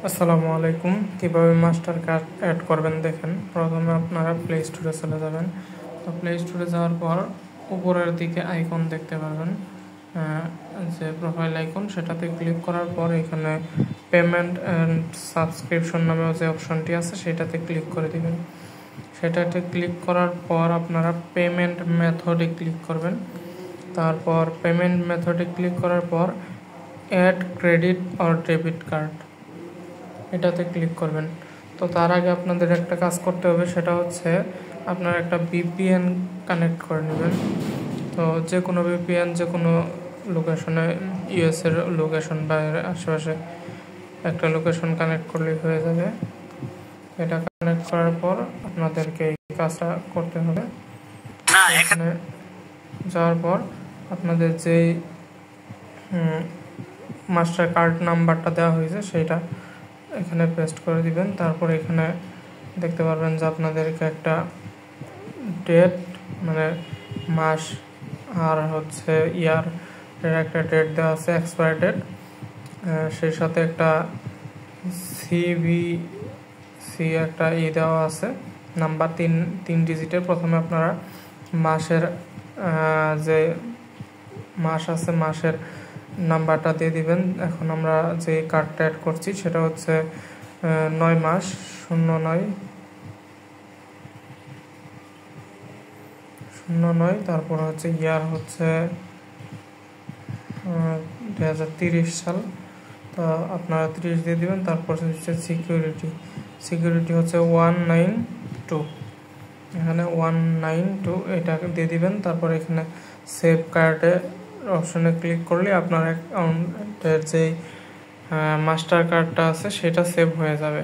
আসসালামু আলাইকুম। কিভাবে মাস্টার কার্ড অ্যাড করবেন দেখেন। প্রথমে আপনারা প্লে স্টোরে চলে যাবেন। তো প্লে স্টোরে যাওয়ার পর উপরের দিকে আইকন দেখতে পারবেন, যে প্রোফাইল আইকন, সেটাতে ক্লিক করার পর এখানে পেমেন্ট অ্যান্ড সাবস্ক্রিপশন নামেও যে অপশনটি আছে সেটাতে ক্লিক করে দিবেন। সেটাতে ক্লিক করার পর আপনারা পেমেন্ট মেথডে ক্লিক করবেন। তারপর পেমেন্ট মেথডে ক্লিক করার পর add credit or debit card এটাতে ক্লিক করবেন। তো তার আগে আপনাদের একটা কাজ করতে হবে, সেটা হচ্ছে আপনার একটা VPN কানেক্ট করে নেবেন। তো যে কোনো VPN যে কোনো লোকেশনে, US এর লোকেশন বা আশেপাশে একটা লোকেশন কানেক্ট করলেই হয়ে যাবে। এটা কানেক্ট করার পর আপনাদেরকে এই কাজটা করতে হবে। এখানে যাওয়ার পর আপনাদের যেই মাস্টার কার্ড নাম্বারটা দেওয়া হয়েছে সেইটা এখানে পেস্ট করে দিবেন। তারপর এখানে দেখতে পারবেন যে আপনাদেরকে একটা ডেট, মানে মাস আর হচ্ছে ইয়ার এর একটা ডেট দেওয়া আছে, এক্সপায়ার ডেট। সেই সাথে একটা CVC একটা দেওয়া আছে নাম্বার, তিন ডিজিটের। প্রথমে আপনারা মাসের যে মাস আছে মাসের নাম্বারটা দিয়ে দিবেন। এখন আমরা যে কার্ডটা অ্যাড করছি সেটা হচ্ছে 9 মাস 09, তারপর হচ্ছে ইয়ার হচ্ছে 2030 সাল। তো আপনারা 30 দিয়ে দিবেন। তারপর হচ্ছে সিকিউরিটি হচ্ছে 192, এখানে 192 এটা দিয়ে দিবেন। তারপর এখানে সেভ কার্ডে অপশনে ক্লিক করলে আপনার অ্যাকাউন্টের যে মাস্টার কার্ডটা আছে সেটা সেভ হয়ে যাবে।